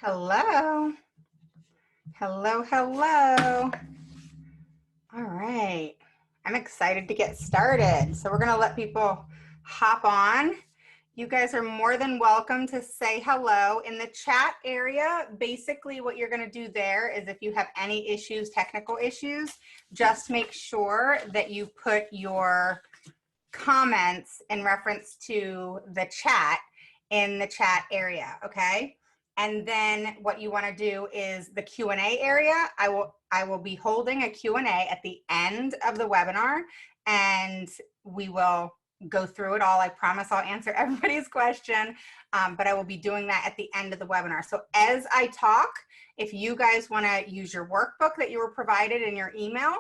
Hello. Hello, hello. All right. I'm excited to get started. So we're going to let people hop on. You guys are more than welcome to say hello in the chat area. Basically, what you're going to do there is if you have any issues, technical issues, just make sure that you put your comments in reference to the chat in the chat area, okay? And then what you want to do is the Q&A area. I will be holding a Q&A at the end of the webinar, and we will go through it all. I promise I'll answer everybody's question, but I will be doing that at the end of the webinar. So as I talk, if you guys want to use your workbook that you were provided in your email,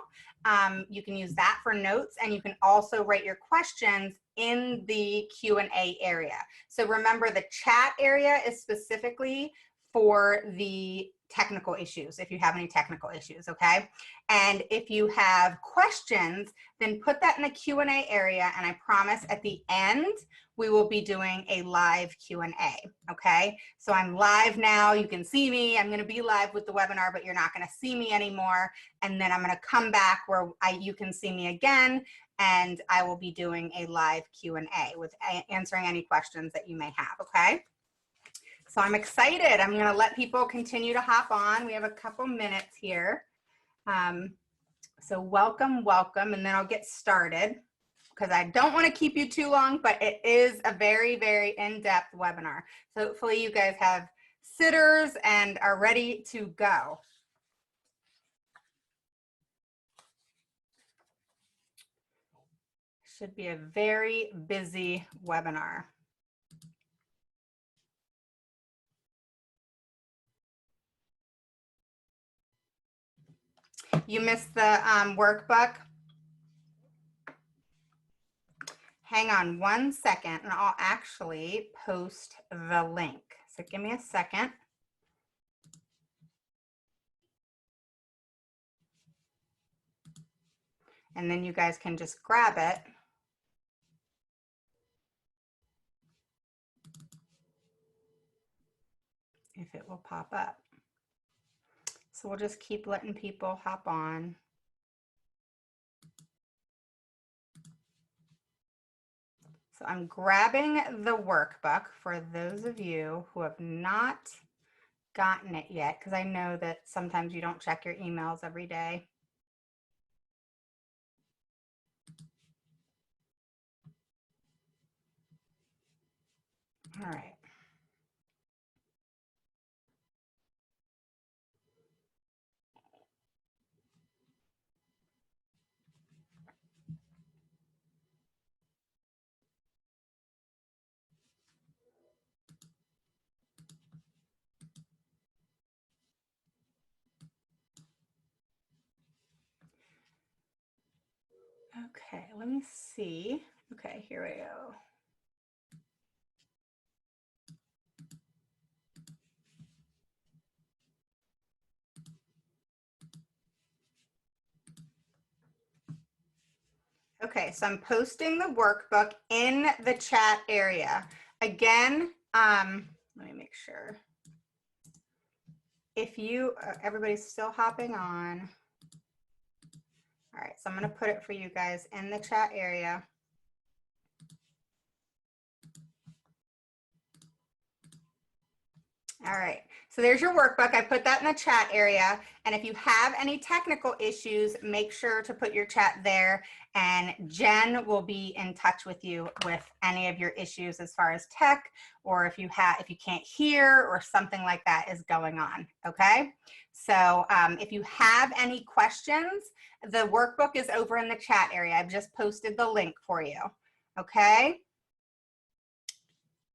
you can use that for notes, and you can also write your questions in the Q&A area. So remember, the chat area is specifically for the technical issues, if you have any technical issues, okay? And if you have questions, then put that in the Q&A area, and I promise at the end, we will be doing a live Q&A, okay? So I'm live now, you can see me, I'm gonna be live with the webinar, but you're not gonna see me anymore. And then I'm gonna come back where you can see me again, and I will be doing a live Q&A with answering any questions that you may have, okay? So I'm excited. I'm going to let people continue to hop on. We have a couple minutes here. So welcome, welcome, and then I'll get started because I don't want to keep you too long, but it is a very, very in-depth webinar. So hopefully you guys have sitters and are ready to go. Should be a very busy webinar. You missed the workbook? Hang on one second and I'll actually post the link. So give me a second. And then you guys can just grab it. If it will pop up. So we'll just keep letting people hop on. So I'm grabbing the workbook for those of you who have not gotten it yet, because I know that sometimes you don't check your emails every day. All right. Okay, let me see. Okay, here we go. Okay, so I'm posting the workbook in the chat area. Again, let me make sure. If you, everybody's still hopping on. All right, so I'm gonna put it for you guys in the chat area. All right, so there's your workbook. I put that in the chat area. And if you have any technical issues, make sure to put your chat there, and Jen will be in touch with you with any of your issues as far as tech, or if you can't hear or something like that is going on, okay? So if you have any questions, the workbook is over in the chat area. I've just posted the link for you, okay?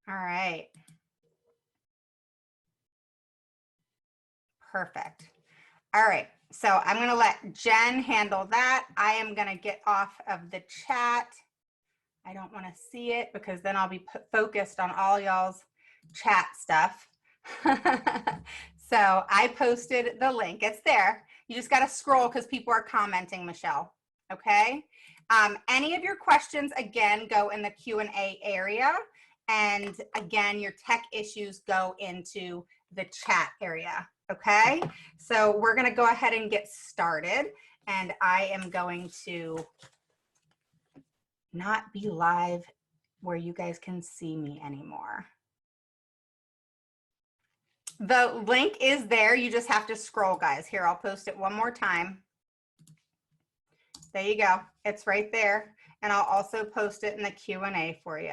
All right. Perfect. All right, so I'm gonna let Jen handle that. I am gonna get off of the chat. I don't wanna see it because then I'll be focused on all y'all's chat stuff. So I posted the link, it's there. You just gotta scroll because people are commenting, Michelle, okay? Any of your questions, again, go in the Q&A area. And again, your tech issues go into the chat area, okay? So we're gonna go ahead and get started, and I am going to not be live where you guys can see me anymore. The link is there, you just have to scroll, guys. Here, I'll post it one more time. There you go, it's right there. And I'll also post it in the Q&A for you.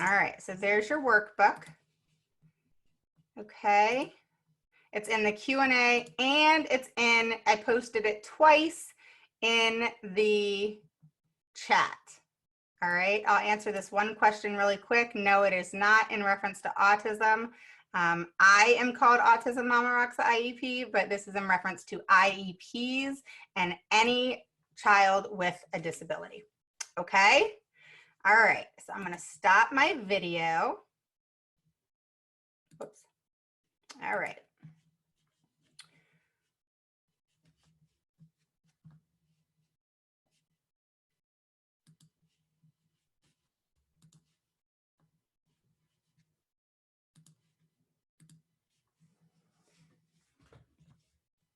All right, so there's your workbook. Okay, it's in the Q&A and it's in, I posted it twice in the chat. All right, I'll answer this one question really quick. No, it is not in reference to autism. I am called Autism Mama Rocks IEP, but this is in reference to IEPs and any child with a disability. Okay, all right, so I'm gonna stop my video. Oops. All right.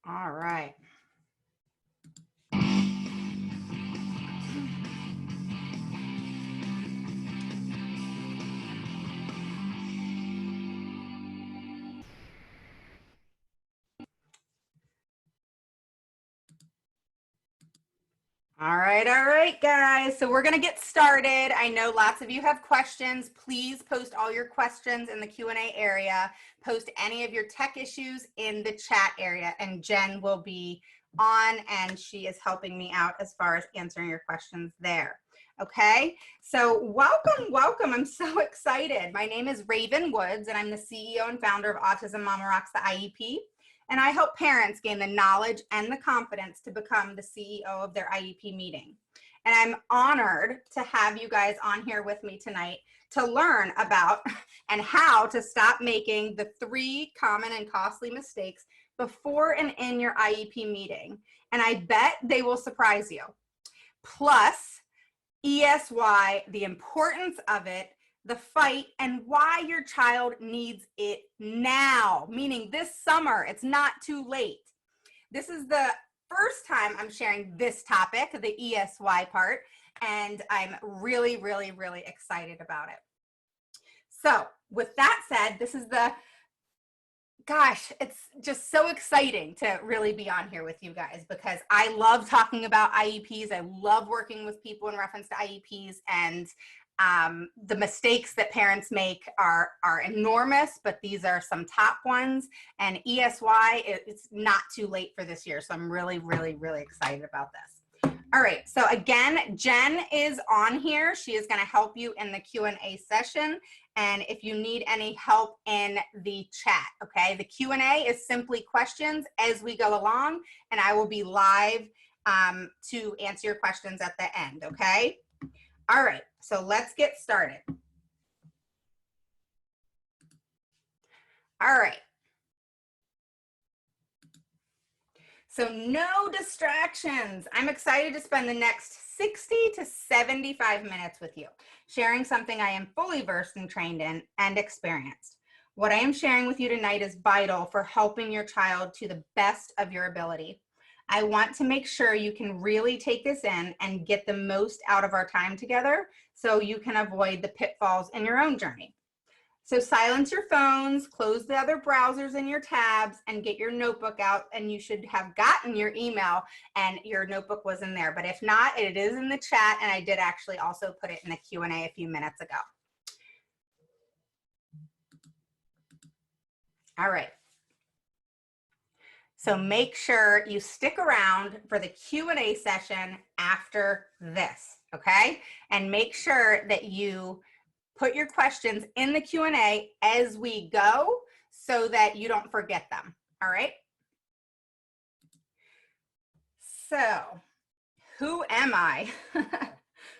All right. All right, guys. So we're going to get started. I know lots of you have questions. Please post all your questions in the Q&A area. Post any of your tech issues in the chat area, and Jen will be on, and she is helping me out as far as answering your questions there. Okay, so welcome. I'm so excited. My name is Raven Woods, and I'm the CEO and founder of Autism Mama Rocks, the IEP. And I help parents gain the knowledge and the confidence to become the CEO of their IEP meeting. And I'm honored to have you guys on here with me tonight to learn about and how to stop making the 3 common and costly mistakes before and in your IEP meeting. And I bet they will surprise you. Plus, ESY, the importance of it, the fight, and why your child needs it now, meaning this summer. It's not too late. This is the first time I'm sharing this topic, the ESY part, and I'm really excited about it. So with that said, this is the, gosh, it's just so exciting to really be on here with you guys, because I love talking about IEPs. I love working with people in reference to IEPs, and the mistakes that parents make are enormous, but these are some top ones. And ESY, it's not too late for this year. So I'm really excited about this. All right, so again, Jen is on here. She is going to help you in the Q&A session. And if you need any help in the chat, okay, the Q&A is simply questions as we go along, and I will be live to answer your questions at the end, okay? All right, so let's get started. All right. So no distractions. I'm excited to spend the next 60 to 75 minutes with you, sharing something I am fully versed and trained in and experienced. What I am sharing with you tonight is vital for helping your child to the best of your ability. I want to make sure you can really take this in and get the most out of our time together so you can avoid the pitfalls in your own journey. So silence your phones, close the other browsers in your tabs, and get your notebook out, and you should have gotten your email and your notebook was in there. But if not, it is in the chat, and I did actually also put it in the Q&A a few minutes ago. All right. So make sure you stick around for the Q&A session after this, okay? And make sure that you put your questions in the Q&A as we go so that you don't forget them, all right? So, who am I?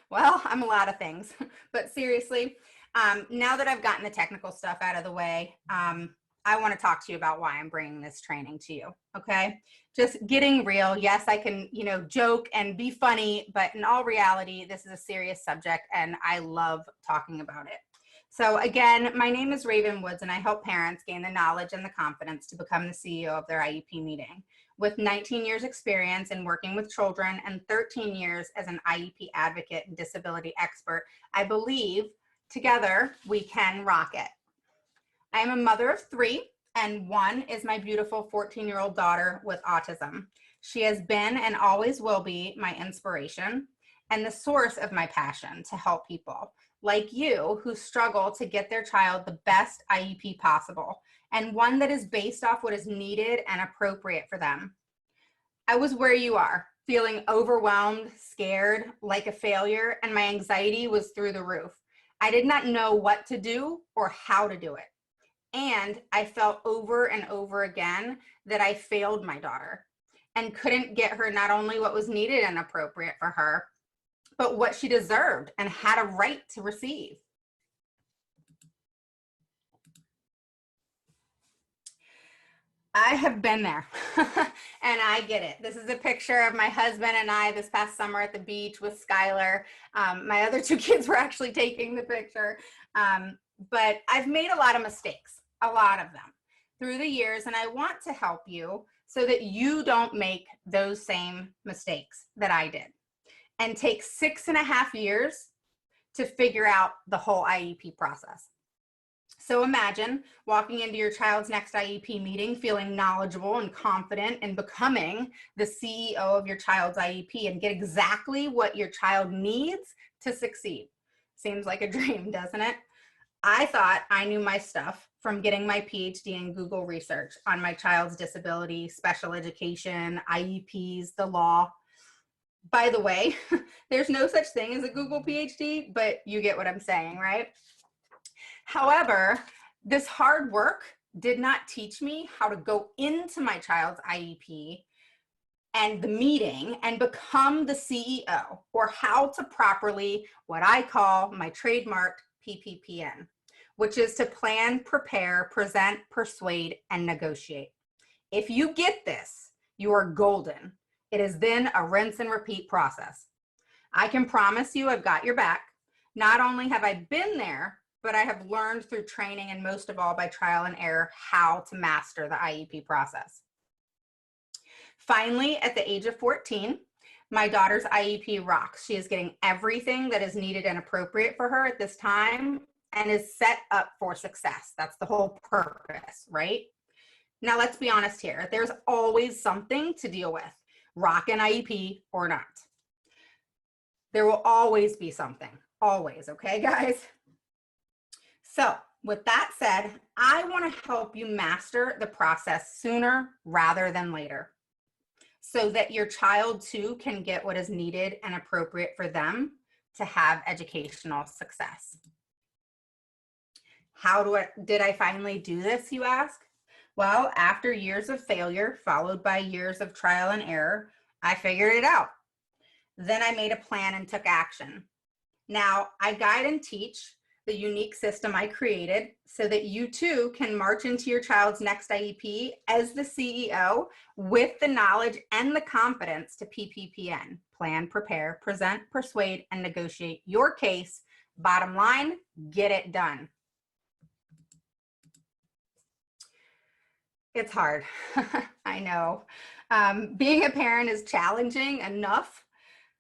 Well, I'm a lot of things, but seriously, now that I've gotten the technical stuff out of the way, I want to talk to you about why I'm bringing this training to you, okay? Just getting real. Yes, I can, joke and be funny, but in all reality, this is a serious subject and I love talking about it. So again, my name is Raven Woods and I help parents gain the knowledge and the confidence to become the CEO of their IEP meeting. With 19 years experience in working with children and 13 years as an IEP advocate and disability expert, I believe together we can rock it. I am a mother of 3, and one is my beautiful 14-year-old daughter with autism. She has been and always will be my inspiration and the source of my passion to help people like you who struggle to get their child the best IEP possible, and one that is based off what is needed and appropriate for them. I was where you are, feeling overwhelmed, scared, like a failure, and my anxiety was through the roof. I did not know what to do or how to do it. And I felt over and over again that I failed my daughter and couldn't get her not only what was needed and appropriate for her, but what she deserved and had a right to receive. I have been there and I get it. This is a picture of my husband and I this past summer at the beach with Skylar. My other 2 kids were actually taking the picture. But I've made a lot of mistakes, a lot of them through the years, and I want to help you so that you don't make those same mistakes that I did and take 6.5 years to figure out the whole IEP process. So imagine walking into your child's next IEP meeting feeling knowledgeable and confident and becoming the CEO of your child's IEP and get exactly what your child needs to succeed. Seems like a dream, doesn't it? I thought I knew my stuff from getting my PhD in Google research on my child's disability, special education, IEPs, the law. By the way, there's no such thing as a Google PhD, but you get what I'm saying, right? However, this hard work did not teach me how to go into my child's IEP and the meeting and become the CEO, or how to properly, what I call my trademarked PPPN, which is to plan, prepare, present, persuade, and negotiate. If you get this, you are golden. It is then a rinse and repeat process. I can promise you I've got your back. Not only have I been there, but I have learned through training and most of all by trial and error how to master the IEP process. Finally, at the age of 14, my daughter's IEP rocks. She is getting everything that is needed and appropriate for her at this time and is set up for success. That's the whole purpose, right? Now, let's be honest here. There's always something to deal with, rock an IEP or not. There will always be something, always, okay, guys? So with that said, I want to help you master the process sooner rather than later so that your child too can get what is needed and appropriate for them to have educational success. How did I finally do this, you ask? Well, after years of failure, followed by years of trial and error, I figured it out. Then I made a plan and took action. Now, I guide and teach the unique system I created so that you too can march into your child's next IEP as the CEO with the knowledge and the confidence to PPPN, plan, prepare, present, persuade, and negotiate your case. Bottom line, get it done. It's hard, I know. Being a parent is challenging enough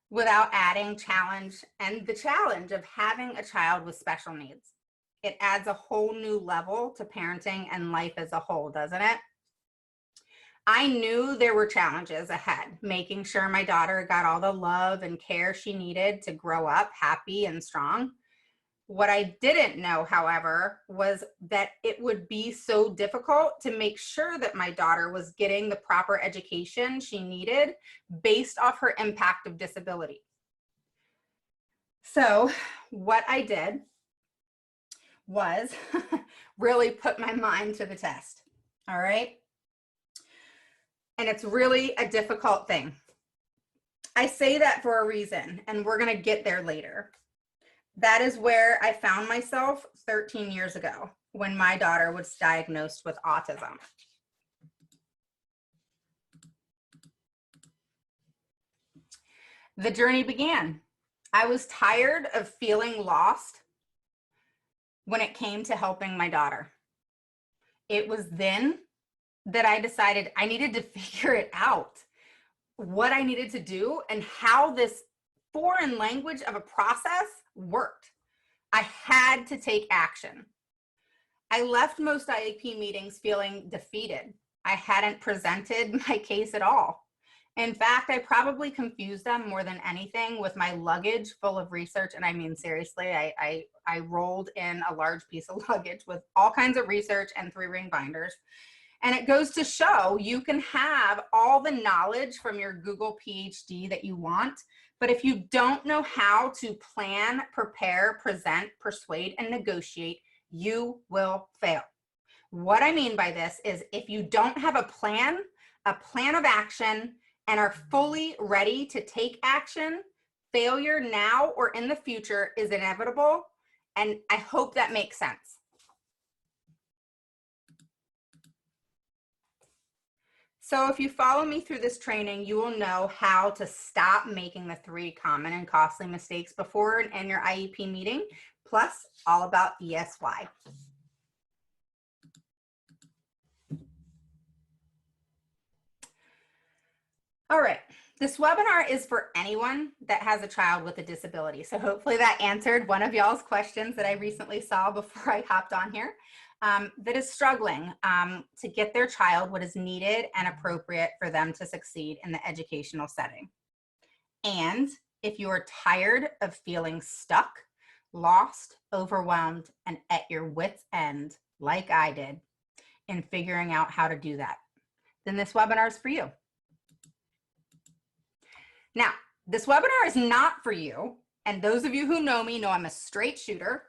without adding challenge and the challenge of having a child with special needs. It adds a whole new level to parenting and life as a whole, doesn't it? I knew there were challenges ahead, making sure my daughter got all the love and care she needed to grow up happy and strong. What I didn't know, however, was that it would be so difficult to make sure that my daughter was getting the proper education she needed based off her impact of disability. So what I did was really put my mind to the test, all right? And it's really a difficult thing. I say that for a reason, and we're gonna get there later. That is where I found myself 13 years ago when my daughter was diagnosed with autism. The journey began. I was tired of feeling lost when it came to helping my daughter. It was then that I decided I needed to figure it out, what I needed to do and how this foreign language of a process worked. I had to take action. I left most IEP meetings feeling defeated. I hadn't presented my case at all. In fact, I probably confused them more than anything with my luggage full of research. And I mean, seriously, I rolled in a large piece of luggage with all kinds of research and 3-ring binders. And it goes to show you can have all the knowledge from your Google PhD that you want, but if you don't know how to plan, prepare, present, persuade, and negotiate, you will fail. What I mean by this is if you don't have a plan of action, and are fully ready to take action, failure now or in the future is inevitable. And I hope that makes sense. So if you follow me through this training, you will know how to stop making the 3 common and costly mistakes before and in your IEP meeting, plus all about ESY. All right, this webinar is for anyone that has a child with a disability. So hopefully that answered one of y'all's questions that I recently saw before I hopped on here, that is struggling to get their child what is needed and appropriate for them to succeed in the educational setting. And if you are tired of feeling stuck, lost, overwhelmed, and at your wit's end, like I did, in figuring out how to do that, then this webinar is for you. Now, this webinar is not for you, and those of you who know me know I'm a straight shooter,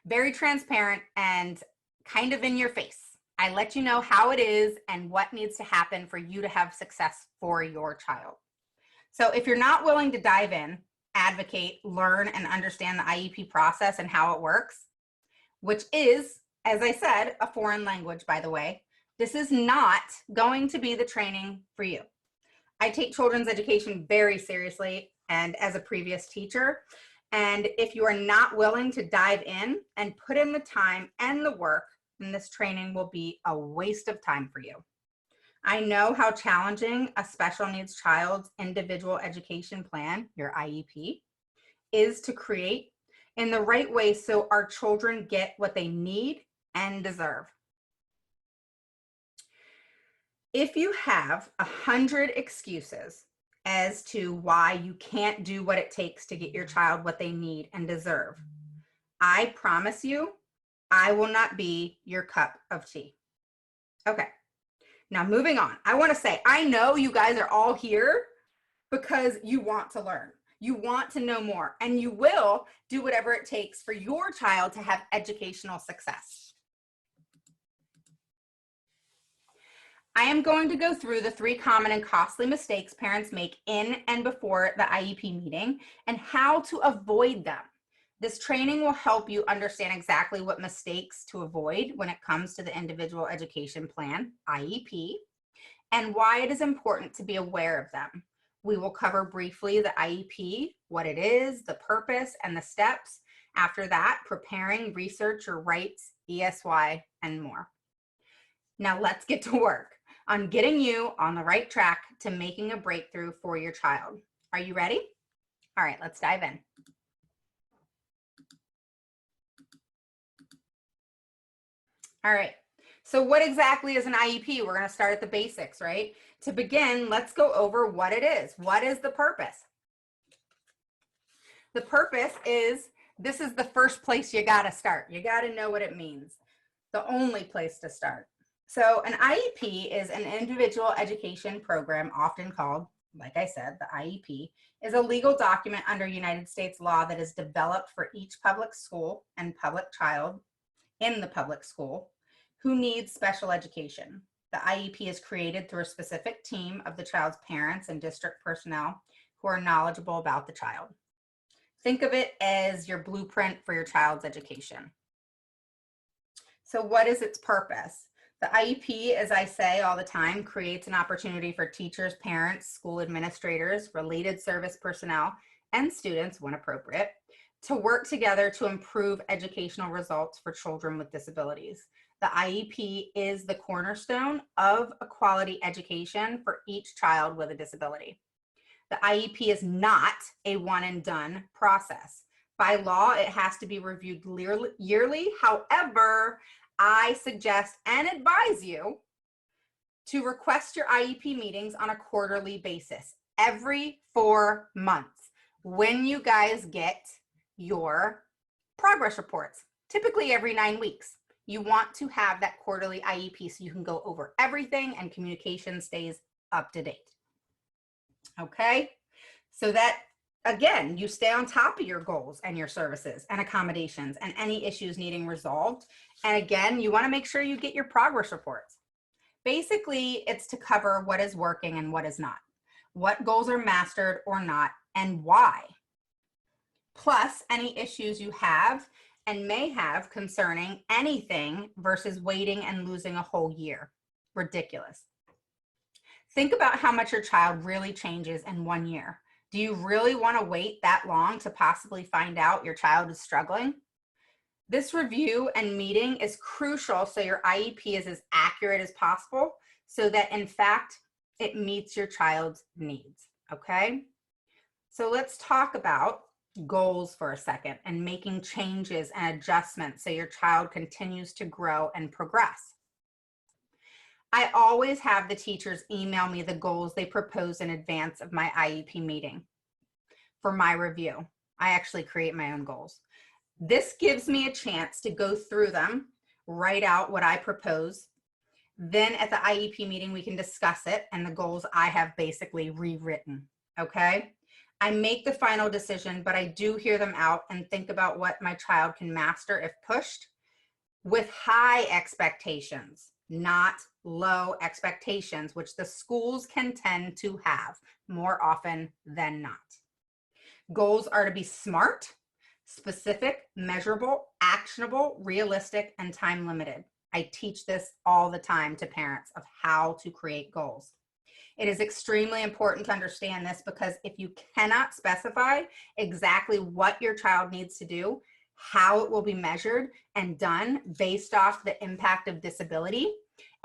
very transparent, and kind of in your face. I let you know how it is and what needs to happen for you to have success for your child. So if you're not willing to dive in, advocate, learn, and understand the IEP process and how it works, which is, as I said, a foreign language, by the way, this is not going to be the training for you. I take children's education very seriously and as a previous teacher. And if you are not willing to dive in and put in the time and the work, then this training will be a waste of time for you. I know how challenging a special needs child's individual education plan, your IEP, is to create in the right way so our children get what they need and deserve. If you have 100 excuses as to why you can't do what it takes to get your child what they need and deserve, I promise you, I will not be your cup of tea. Okay, now moving on. I want to say, I know you guys are all here because you want to learn. You want to know more, and you will do whatever it takes for your child to have educational success. I am going to go through the 3 common and costly mistakes parents make in and before the IEP meeting and how to avoid them. This training will help you understand exactly what mistakes to avoid when it comes to the Individual Education Plan, IEP, and why it is important to be aware of them. We will cover briefly the IEP, what it is, the purpose, and the steps. After that, preparing, research, or rights, ESY, and more. Now let's get to work on getting you on the right track to making a breakthrough for your child. Are you ready? All right, let's dive in. All right, so what exactly is an IEP? We're gonna start at the basics, right? To begin, let's go over what it is. What is the purpose? The purpose is, this is the first place you gotta start. You gotta know what it means. The only place to start. So an IEP is an individual education program, often called, like I said, the IEP, is a legal document under United States law that is developed for each public school and public child in the public school who needs special education. The IEP is created through a specific team of the child's parents and district personnel who are knowledgeable about the child. Think of it as your blueprint for your child's education. So what is its purpose? The IEP, as I say all the time, creates an opportunity for teachers, parents, school administrators, related service personnel, and students, when appropriate, to work together to improve educational results for children with disabilities. The IEP is the cornerstone of a quality education for each child with a disability. The IEP is not a one and done process. By law, it has to be reviewed yearly. However, I suggest and advise you to request your IEP meetings on a quarterly basis, every 4 months, when you guys get your progress reports, typically every 9 weeks. You want to have that quarterly IEP so you can go over everything and communication stays up to date. Okay, so that, again, you stay on top of your goals and your services and accommodations and any issues needing resolved. And again, you want to make sure you get your progress reports. Basically, it's to cover what is working and what is not, what goals are mastered or not, and why. Plus, any issues you have and may have concerning anything versus waiting and losing a whole year. Ridiculous. Think about how much your child really changes in 1 year. Do you really want to wait that long to possibly find out your child is struggling? This review and meeting is crucial so your IEP is as accurate as possible so that, in fact, it meets your child's needs, okay? So let's talk about goals for a second and making changes and adjustments so your child continues to grow and progress. I always have the teachers email me the goals they propose in advance of my IEP meeting for my review. I actually create my own goals. This gives me a chance to go through them, write out what I propose. Then at the IEP meeting, we can discuss it and the goals I have basically rewritten, okay? I make the final decision, but I do hear them out and think about what my child can master if pushed, with high expectations, not low expectations, which the schools can tend to have more often than not. Goals are to be SMART, specific, measurable, actionable, realistic, and time limited. I teach this all the time to parents of how to create goals. It is extremely important to understand this because if you cannot specify exactly what your child needs to do, how it will be measured and done based off the impact of disability,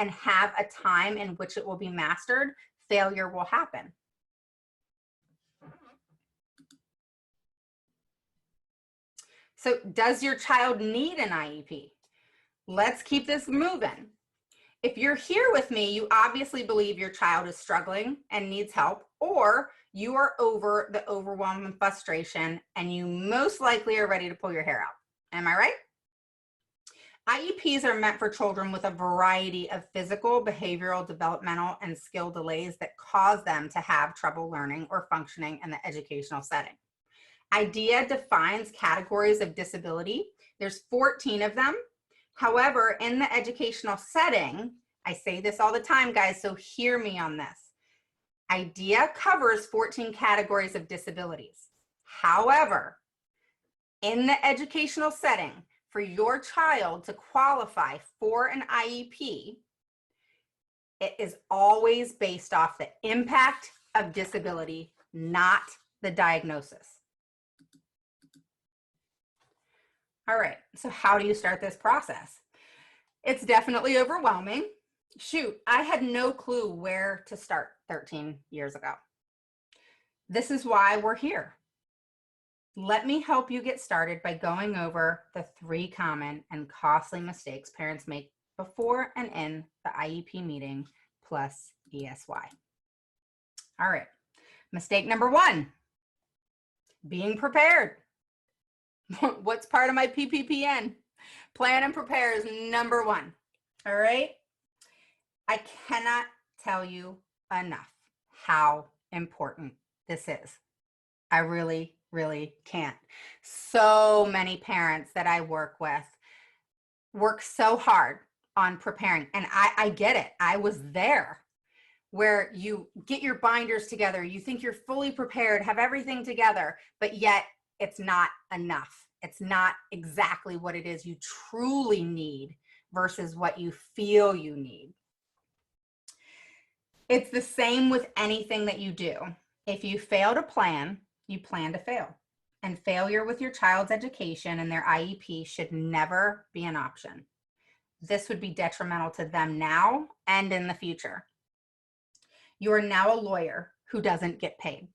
and have a time in which it will be mastered, failure will happen. So does your child need an IEP? Let's keep this moving. If you're here with me, you obviously believe your child is struggling and needs help, or you are over the overwhelm and frustration and you most likely are ready to pull your hair out. Am I right? IEPs are meant for children with a variety of physical, behavioral, developmental, and skill delays that cause them to have trouble learning or functioning in the educational setting. IDEA defines categories of disability. There's 14 of them. However, in the educational setting, I say this all the time, guys, so hear me on this. IDEA covers 14 categories of disabilities. However, in the educational setting, for your child to qualify for an IEP, it is always based off the impact of disability, not the diagnosis. All right, so how do you start this process? It's definitely overwhelming. Shoot, I had no clue where to start 13 years ago. This is why we're here. Let me help you get started by going over the 3 common and costly mistakes parents make before and in the IEP meeting plus ESY. All right, mistake number 1, being prepared. What's part of my PPPN? Plan and prepare is number 1. All right. I cannot tell you enough how important this is. I really, really can't. So many parents that I work with work so hard on preparing, and I get it. I was there, where you get your binders together, you think you're fully prepared, have everything together, but yet it's not enough. It's not exactly what it is you truly need versus what you feel you need. It's the same with anything that you do. If you fail to plan, you plan to fail. And failure with your child's education and their IEP should never be an option. This would be detrimental to them now and in the future. You are now a lawyer who doesn't get paid.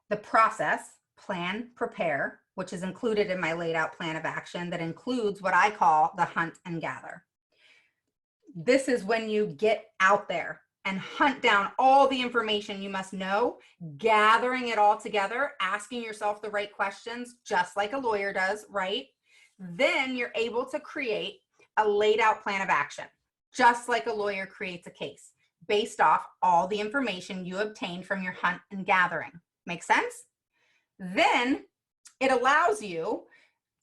The process, plan, prepare, which is included in my laid out plan of action that includes what I call the hunt and gather. This is when you get out there and hunt down all the information you must know, gathering it all together, asking yourself the right questions, just like a lawyer does, right? Then you're able to create a laid out plan of action, just like a lawyer creates a case, based off all the information you obtained from your hunt and gathering. Make sense? Then it allows you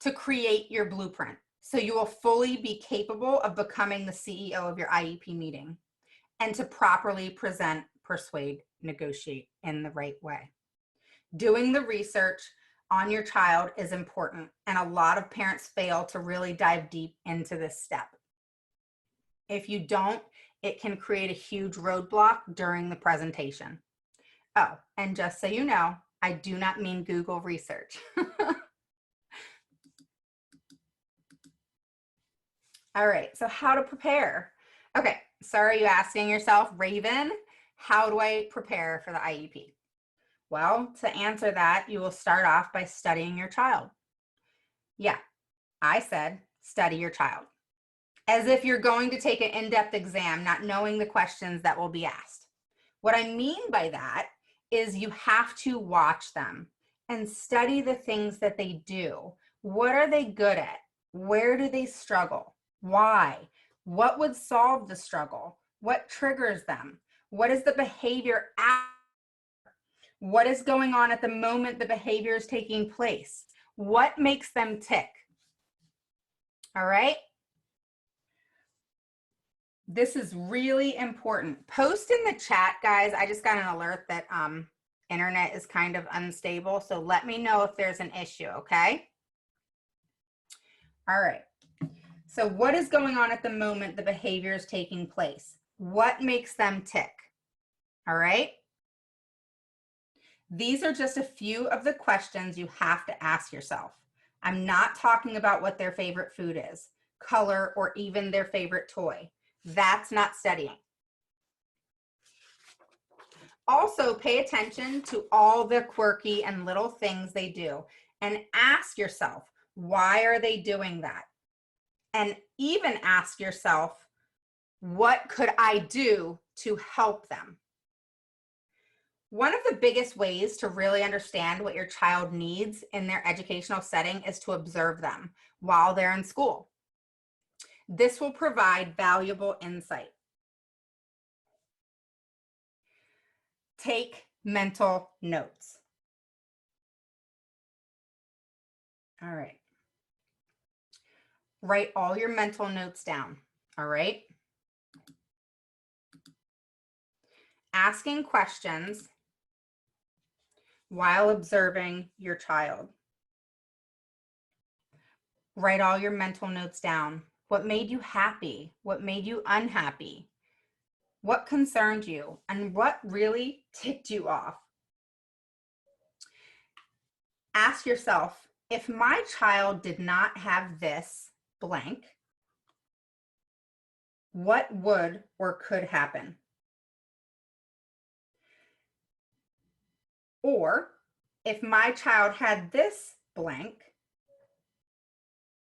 to create your blueprint, so you will fully be capable of becoming the CEO of your IEP meeting, and to properly present, persuade, negotiate in the right way. Doing the research on your child is important, and a lot of parents fail to really dive deep into this step. If you don't, it can create a huge roadblock during the presentation. Oh, and just so you know, I do not mean Google research. All right, so how to prepare? Okay, so are you asking yourself, Raven, how do I prepare for the IEP? Well, to answer that, you will start off by studying your child. Yeah, I said study your child. As if you're going to take an in-depth exam, not knowing the questions that will be asked. What I mean by that is you have to watch them and study the things that they do. What are they good at? Where do they struggle? Why? What would solve the struggle? What triggers them? What is the behavior after? What is going on at the moment the behavior is taking place? What makes them tick? All right? This is really important. Post in the chat, guys. I just got an alert that internet is kind of unstable, so let me know if there's an issue, okay? All right. So what is going on at the moment the behavior is taking place? What makes them tick? All right. These are just a few of the questions you have to ask yourself. I'm not talking about what their favorite food is, color, or even their favorite toy. That's not studying. Also, pay attention to all the quirky and little things they do and ask yourself, why are they doing that? And even ask yourself, what could I do to help them? One of the biggest ways to really understand what your child needs in their educational setting is to observe them while they're in school. This will provide valuable insight. Take mental notes. All right. Write all your mental notes down, all right? Asking questions while observing your child. Write all your mental notes down. What made you happy? What made you unhappy? What concerned you? And what really ticked you off? Ask yourself, if my child did not have this blank, what would or could happen? Or if my child had this blank,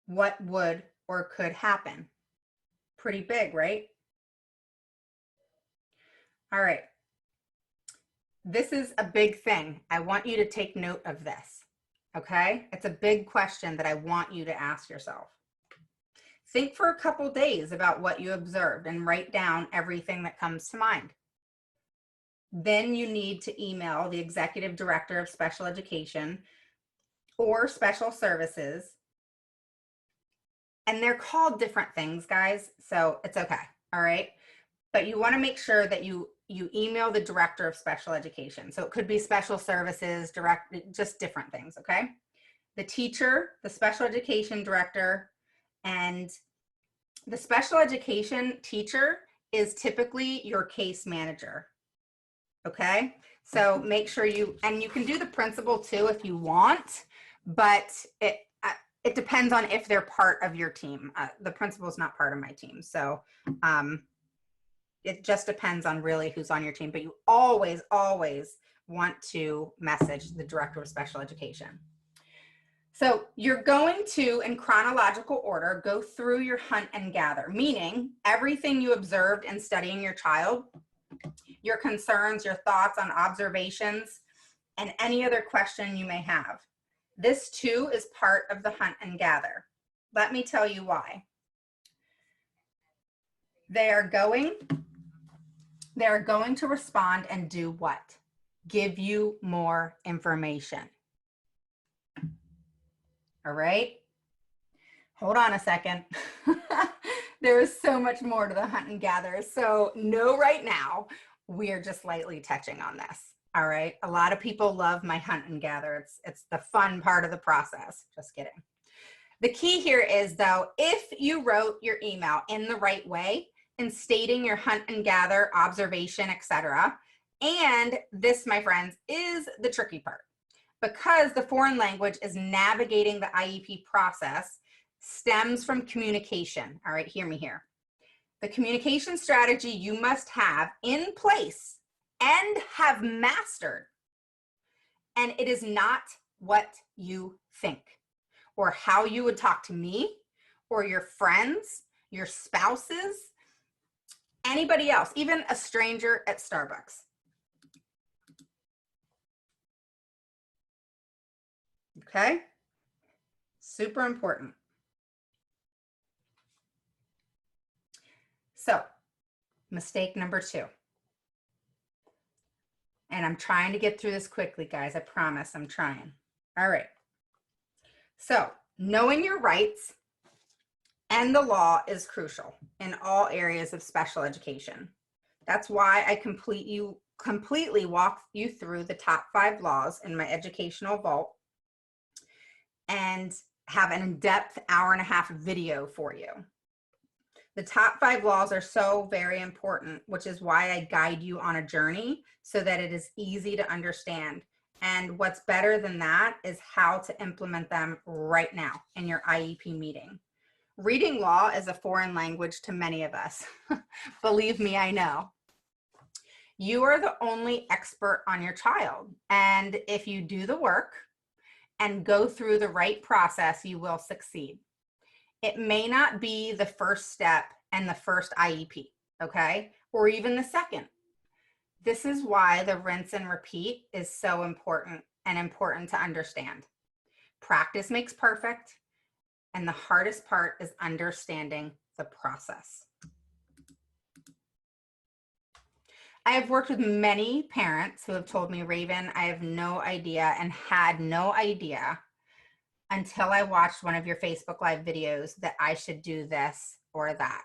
what would or could happen? Pretty big, right? All right. This is a big thing. I want you to take note of this, okay? It's a big question that I want you to ask yourself. Think for a couple days about what you observed and write down everything that comes to mind. Then you need to email the executive director of special education or special services. And they're called different things, guys, so it's okay, all right? But you want to make sure that you email the director of special education. So it could be special services, just different things, okay? the teacher, the special education director, and the special education teacher is typically your case manager. Okay, so make sure and you can do the principal too if you want, but it depends on if they're part of your team. The principal is not part of my team, so it just depends on really who's on your team, but you always want to message the director of special education. So you're going to, in chronological order, go through your hunt and gather, meaning everything you observed in studying your child, your concerns, your thoughts on observations, and any other question you may have. This too is part of the hunt and gather. Let me tell you why. They are going to respond and do what? Give you more information. All right, hold on a second. There is so much more to the hunt and gather. So know right now, we are just lightly touching on this. All right, a lot of people love my hunt and gather. It's the fun part of the process. Just kidding. The key here is though, if you wrote your email in the right way in stating your hunt and gather, observation, etc. And this, my friends, is the tricky part. Because the foreign language is navigating the IEP process, stems from communication. All right, hear me here. The communication strategy you must have in place and have mastered. And it is not what you think or how you would talk to me or your friends, your spouses, anybody else, even a stranger at Starbucks. Okay, super important. So, mistake number 2. And I'm trying to get through this quickly, guys. I promise I'm trying. All right. So, knowing your rights and the law is crucial in all areas of special education. That's why I completely walk you through the top 5 laws in my educational vault and have an in-depth hour-and-a-half video for you. The top 5 laws are so very important, which is why I guide you on a journey so that it is easy to understand. And what's better than that is how to implement them right now in your IEP meeting. Reading law is a foreign language to many of us. Believe me, I know. You are the only expert on your child. And if you do the work and go through the right process, you will succeed. It may not be the first step and the first IEP, okay? Or even the second. This is why the rinse and repeat is so important and important to understand. Practice makes perfect, and the hardest part is understanding the process. I have worked with many parents who have told me, Raven, I have no idea and had no idea until I watched one of your Facebook Live videos that I should do this or that.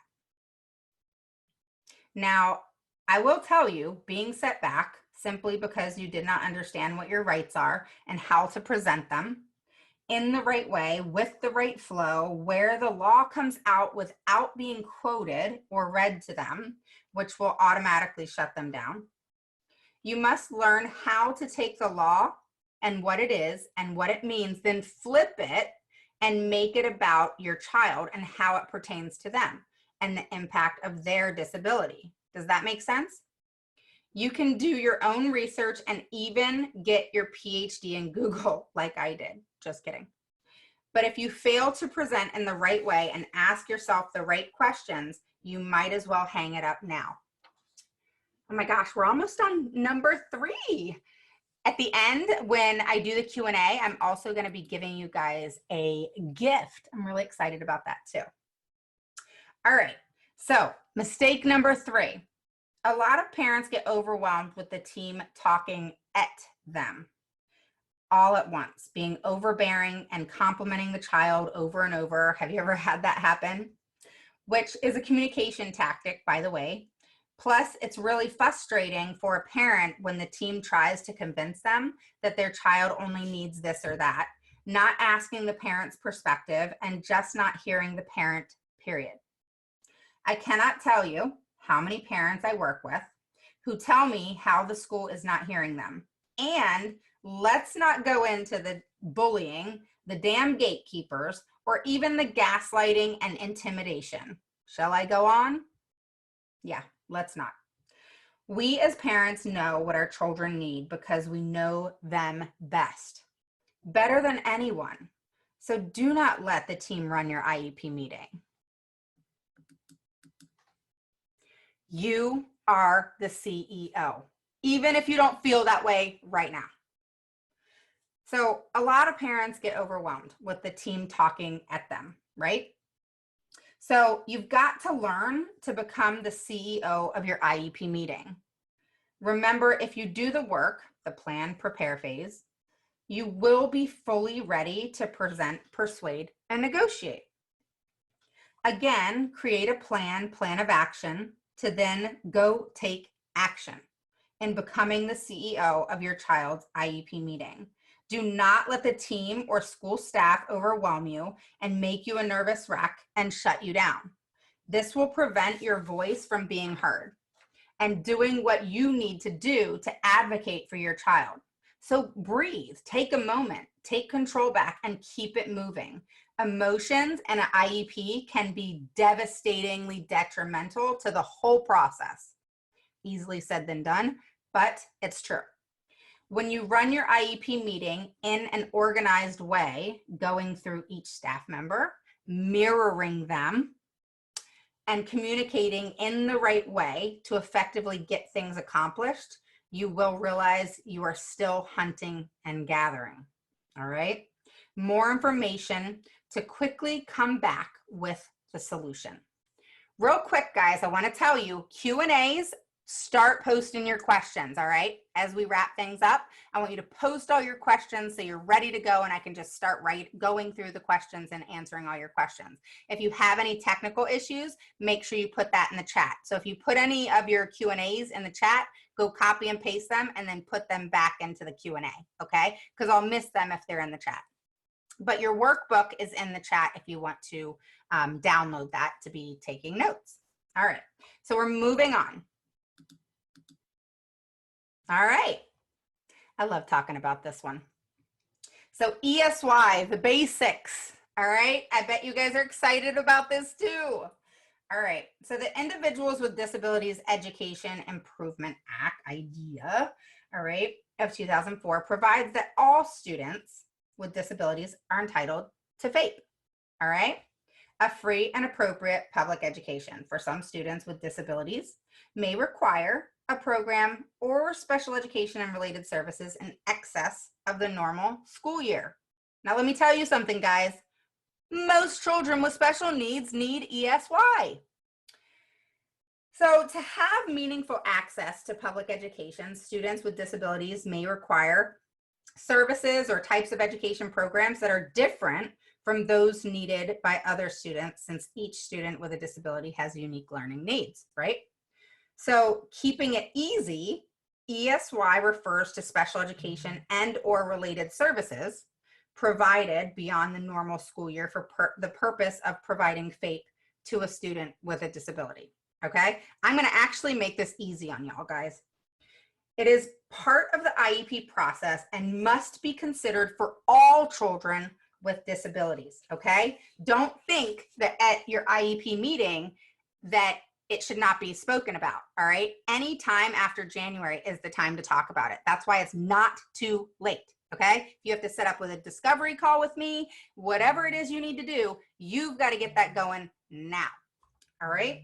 Now, I will tell you, being set back simply because you did not understand what your rights are and how to present them in the right way, with the right flow, where the law comes out without being quoted or read to them, which will automatically shut them down. You must learn how to take the law and what it is and what it means, then flip it and make it about your child and how it pertains to them and the impact of their disability. Does that make sense? You can do your own research and even get your PhD in Google like I did. Just kidding. But if you fail to present in the right way and ask yourself the right questions, you might as well hang it up now. Oh my gosh, we're almost on number 3. At the end, when I do the Q&A, I'm also going to be giving you guys a gift. I'm really excited about that too. All right, so mistake number 3. A lot of parents get overwhelmed with the team talking at them all at once, being overbearing and complimenting the child over and over. Have you ever had that happen? Which is a communication tactic, by the way. Plus, it's really frustrating for a parent when the team tries to convince them that their child only needs this or that, not asking the parent's perspective, and just not hearing the parent, period. I cannot tell you how many parents I work with who tell me how the school is not hearing them. And let's not go into the bullying, the damn gatekeepers, or even the gaslighting and intimidation. Shall I go on? Yeah, let's not. We as parents know what our children need because we know them best, better than anyone. So do not let the team run your IEP meeting. You are the CEO, even if you don't feel that way right now. So a lot of parents get overwhelmed with the team talking at them, right? So you've got to learn to become the CEO of your IEP meeting. Remember, if you do the work, the plan, prepare phase, you will be fully ready to present, persuade, and negotiate. Again, create a plan of action to then go take action in becoming the CEO of your child's IEP meeting. Do not let the team or school staff overwhelm you and make you a nervous wreck and shut you down. This will prevent your voice from being heard and doing what you need to do to advocate for your child. So breathe, take a moment, take control back, and keep it moving. Emotions and an IEP can be devastatingly detrimental to the whole process. Easily said than done, but it's true. When you run your IEP meeting in an organized way, going through each staff member, mirroring them, and communicating in the right way to effectively get things accomplished, you will realize you are still hunting and gathering. All right? More information to quickly come back with the solution. Real quick, guys, I want to tell you, Q&As, start posting your questions, all right? As we wrap things up, I want you to post all your questions so you're ready to go and I can just start going through the questions and answering all your questions. If you have any technical issues, make sure you put that in the chat. So if you put any of your Q&As in the chat, go copy and paste them and then put them back into the Q&A, okay? Because I'll miss them if they're in the chat. But your workbook is in the chat if you want to download that to be taking notes. All right, so we're moving on. All right, I love talking about this one. So ESY, the basics, all right? I bet you guys are excited about this too. All right, so the Individuals with Disabilities Education Improvement Act, IDEA, all right, of 2004 provides that all students with disabilities are entitled to FAPE, all right? A free and appropriate public education for some students with disabilities may require a program or special education and related services in excess of the normal school year. Now, let me tell you something, guys. Most children with special needs need ESY. So to have meaningful access to public education, students with disabilities may require services or types of education programs that are different from those needed by other students, since each student with a disability has unique learning needs, right? So keeping it easy, ESY refers to special education and or related services provided beyond the normal school year for the purpose of providing FAPE to a student with a disability, okay? I'm gonna actually make this easy on y'all, guys. It is part of the IEP process and must be considered for all children with disabilities, okay? Don't think that at your IEP meeting that it should not be spoken about, all right? Any time after January is the time to talk about it. That's why it's not too late, okay? If you have to set up with a discovery call with me, whatever it is you need to do, you've got to get that going now, all right?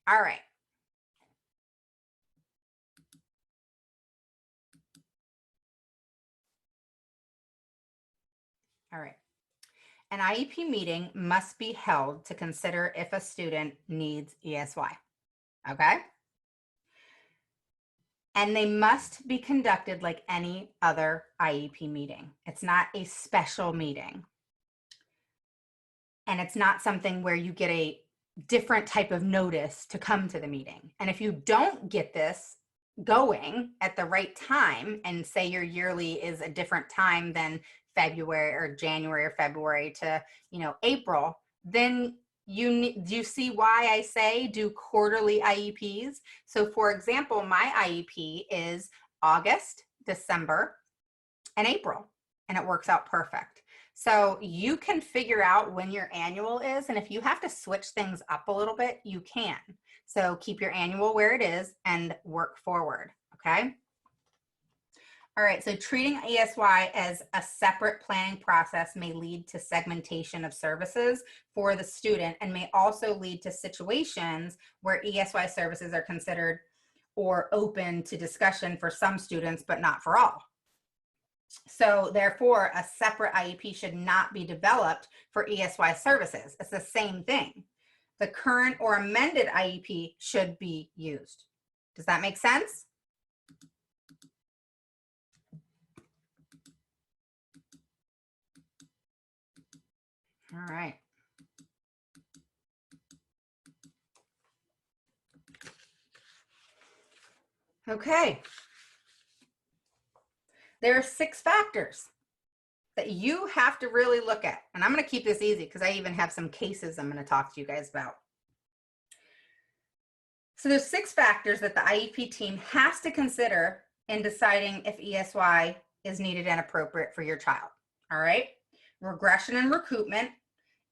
All right. All right. An IEP meeting must be held to consider if a student needs ESY, okay? And they must be conducted like any other IEP meeting. It's not a special meeting. And it's not something where you get a different type of notice to come to the meeting. And if you don't get this, going at the right time, and say your yearly is a different time than February or January or February to, April, then do you see why I say do quarterly IEPs? So for example, my IEP is August, December, and April, and it works out perfect. So you can figure out when your annual is, and if you have to switch things up a little bit, you can. So keep your annual where it is and work forward, okay? All right, so treating ESY as a separate planning process may lead to segmentation of services for the student and may also lead to situations where ESY services are considered or open to discussion for some students, but not for all. So therefore, a separate IEP should not be developed for ESY services. It's the same thing. The current or amended IEP should be used. Does that make sense? All right. Okay. There are 6 factors that you have to really look at. And I'm going to keep this easy because I even have some cases I'm going to talk to you guys about. So there's 6 factors that the IEP team has to consider in deciding if ESY is needed and appropriate for your child. All right. Regression and recoupment.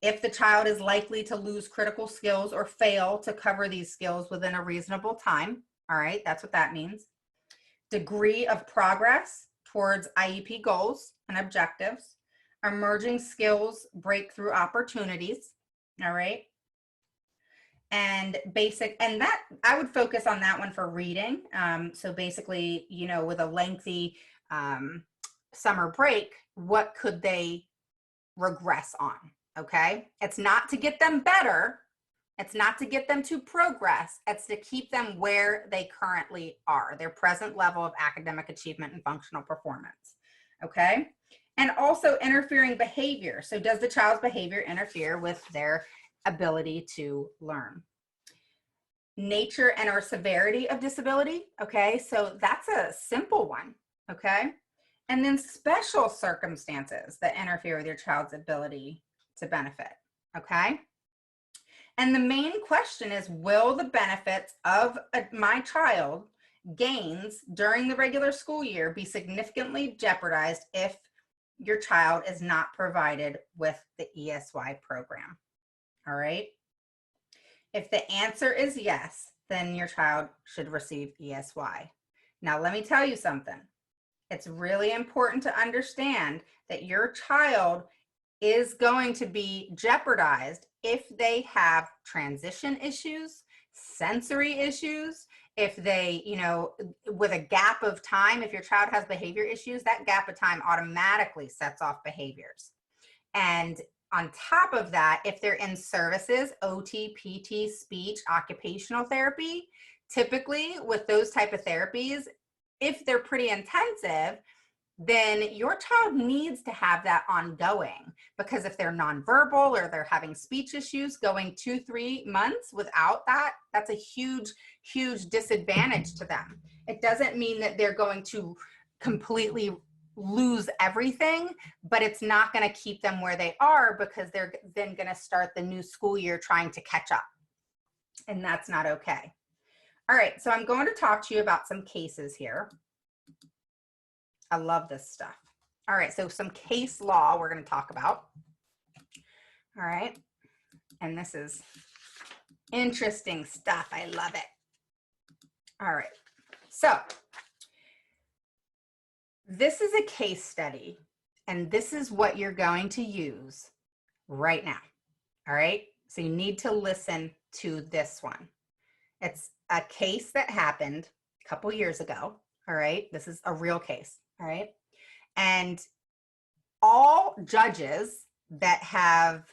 If the child is likely to lose critical skills or fail to cover these skills within a reasonable time. All right. That's what that means. Degree of progress towards IEP goals and objectives, emerging skills, breakthrough opportunities, all right? And basic, and that, I would focus on that one for reading. So basically, with a lengthy summer break, what could they regress on, okay? It's not to get them better. It's not to get them to progress. It's to keep them where they currently are, their present level of academic achievement and functional performance, okay? And also interfering behavior. So does the child's behavior interfere with their ability to learn? Nature and or severity of disability, okay? So that's a simple one, okay? And then special circumstances that interfere with your child's ability to benefit, okay? And the main question is, will the benefits of my child gains during the regular school year be significantly jeopardized if your child is not provided with the ESY program? All right. If the answer is yes, then your child should receive ESY. Now, let me tell you something. It's really important to understand that your child is going to be jeopardized if they have transition issues, sensory issues, if they, with a gap of time, if your child has behavior issues, that gap of time automatically sets off behaviors. And on top of that, if they're in services, OT, PT, speech, occupational therapy, typically with those type of therapies, if they're pretty intensive, then your child needs to have that ongoing, because if they're nonverbal or they're having speech issues, going 2-3 months without that, that's a huge, huge disadvantage to them. It doesn't mean that they're going to completely lose everything, but it's not going to keep them where they are, because they're then going to start the new school year trying to catch up. And that's not okay. All right, so I'm going to talk to you about some cases here. I love this stuff. All right, so some case law we're going to talk about. All right, and this is interesting stuff. I love it. All right, so this is a case study, and this is what you're going to use right now. All right, so you need to listen to this one. It's a case that happened a couple years ago. All right, this is a real case. All right, and all judges that have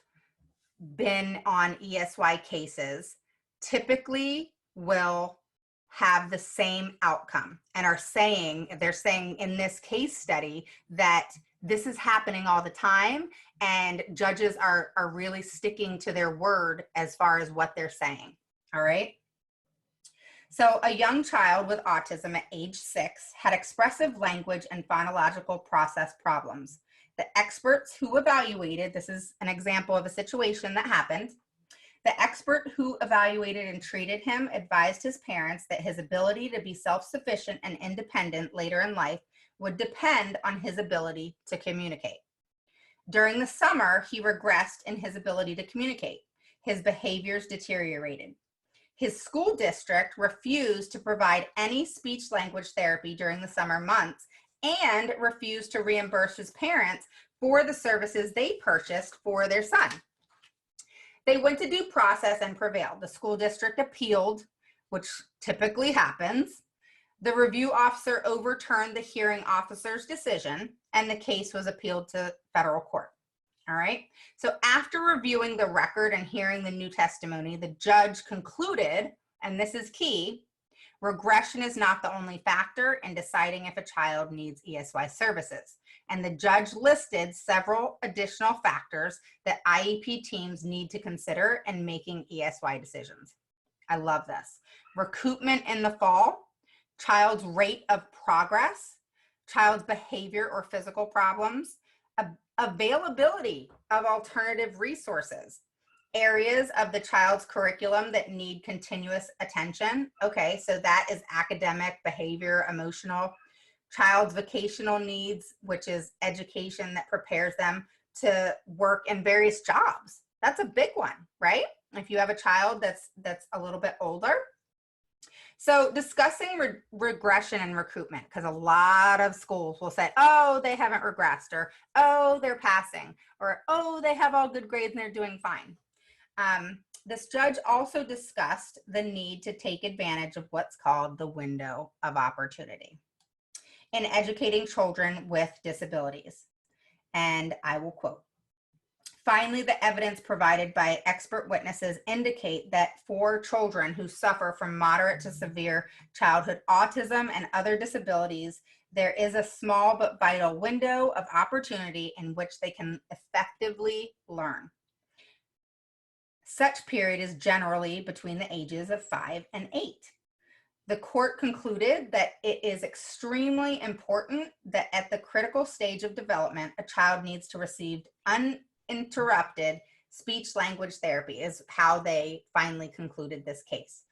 been on ESY cases typically will have the same outcome, and they're saying in this case study that this is happening all the time, and judges are really sticking to their word as far as what they're saying. All right. So a young child with autism at age 6 had expressive language and phonological process problems. The experts who evaluated, this is an example of a situation that happened, the expert who evaluated and treated him advised his parents that his ability to be self-sufficient and independent later in life would depend on his ability to communicate. During the summer, he regressed in his ability to communicate. His behaviors deteriorated. His school district refused to provide any speech language therapy during the summer months and refused to reimburse his parents for the services they purchased for their son. They went to due process and prevailed. The school district appealed, which typically happens. The review officer overturned the hearing officer's decision, and the case was appealed to federal court. All right. So after reviewing the record and hearing the new testimony, the judge concluded, and this is key, regression is not the only factor in deciding if a child needs ESY services. And the judge listed several additional factors that IEP teams need to consider in making ESY decisions. I love this. Recoupment in the fall, child's rate of progress, child's behavior or physical problems, availability of alternative resources, areas of the child's curriculum that need continuous attention. Okay, so that is academic, behavior, emotional. Child's vocational needs, which is education that prepares them to work in various jobs. That's a big one, right? If you have a child that's a little bit older. So discussing regression and recoupment, because a lot of schools will say, oh, they haven't regressed, or oh, they're passing, or oh, they have all good grades and they're doing fine. This judge also discussed the need to take advantage of what's called the window of opportunity in educating children with disabilities. And I will quote, finally, the evidence provided by expert witnesses indicate that for children who suffer from moderate to severe childhood autism and other disabilities, there is a small but vital window of opportunity in which they can effectively learn. Such period is generally between the ages of 5 and 8. The court concluded that it is extremely important that at the critical stage of development, a child needs to receive uninterrupted speech language therapy, is how they finally concluded this case.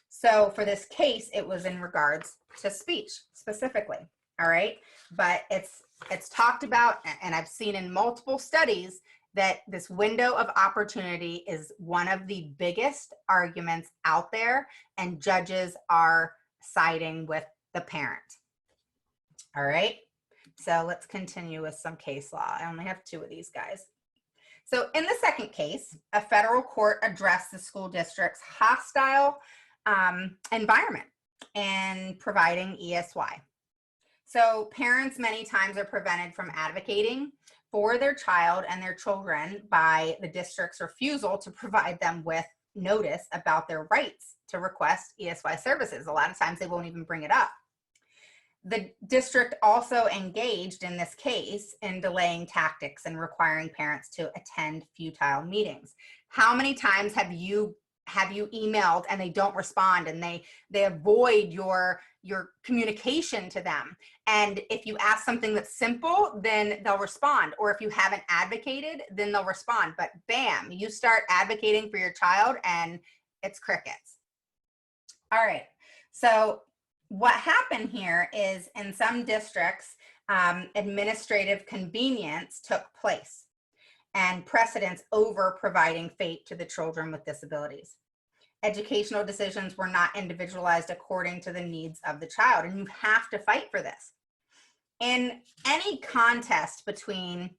So for this case, it was in regards to speech specifically, all right? But it's talked about, and I've seen in multiple studies that this window of opportunity is one of the biggest arguments out there, and judges are siding with the parent. All right, so let's continue with some case law. I only have 2 of these guys. So in the second case, a federal court addressed the school district's hostile environment in providing ESY. So parents many times are prevented from advocating for their child and their children by the district's refusal to provide them with notice about their rights to request ESY services. A lot of times they won't even bring it up. The district also engaged in this case in delaying tactics and requiring parents to attend futile meetings. How many times have you emailed and they don't respond, and they avoid your communication to them? And if you ask something that's simple, then they'll respond. Or if you haven't advocated, then they'll respond. But bam, you start advocating for your child and it's crickets. All right, so what happened here is in some districts, administrative convenience took place and precedence over providing FAPE to the children with disabilities. Educational decisions were not individualized according to the needs of the child, and you have to fight for this. In any contest between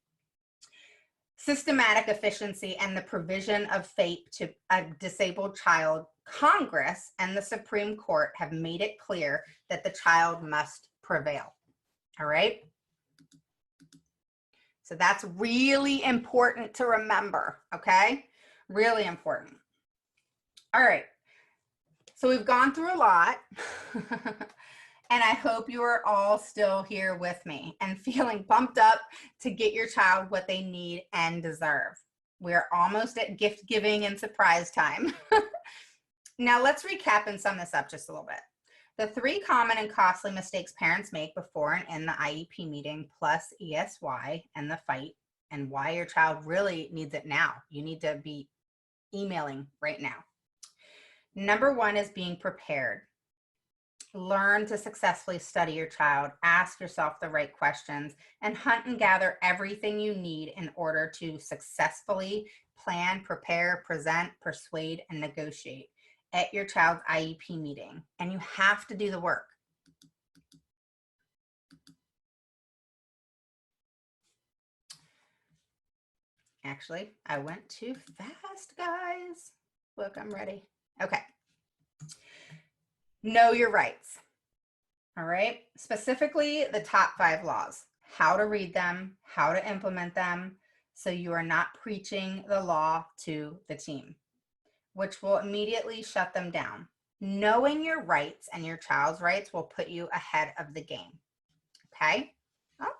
systematic efficiency and the provision of FAPE to a disabled child, Congress and the Supreme Court have made it clear that the child must prevail. All right? So that's really important to remember, okay? Really important. All right, so we've gone through a lot, and I hope you are all still here with me and feeling pumped up to get your child what they need and deserve. We're almost at gift giving and surprise time. Now let's recap and sum this up just a little bit. The 3 common and costly mistakes parents make before and in the IEP meeting, plus ESY and the fight, and why your child really needs it now. You need to be emailing right now. Number 1 is being prepared. Learn to successfully study your child, ask yourself the right questions, and hunt and gather everything you need in order to successfully plan, prepare, present, persuade, and negotiate at your child's IEP meeting. And you have to do the work. Actually, I went too fast, guys. Look, I'm ready. Okay. Know your rights. All right. Specifically, the top 5 laws, how to read them, how to implement them, so you are not preaching the law to the team, which will immediately shut them down. Knowing your rights and your child's rights will put you ahead of the game. Okay? Oh.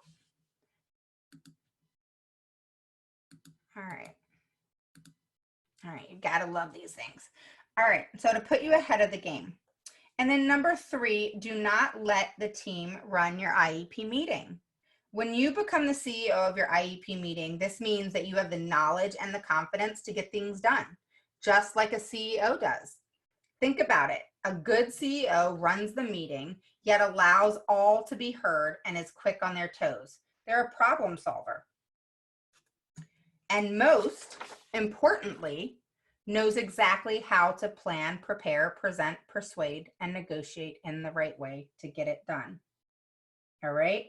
All right. All right, you gotta love these things. All right, so to put you ahead of the game. And then number 3, do not let the team run your IEP meeting. When you become the CEO of your IEP meeting, this means that you have the knowledge and the confidence to get things done, just like a CEO does. Think about it. A good CEO runs the meeting, yet allows all to be heard and is quick on their toes. They're a problem solver. And most importantly, knows exactly how to plan, prepare, present, persuade, and negotiate in the right way to get it done. All right.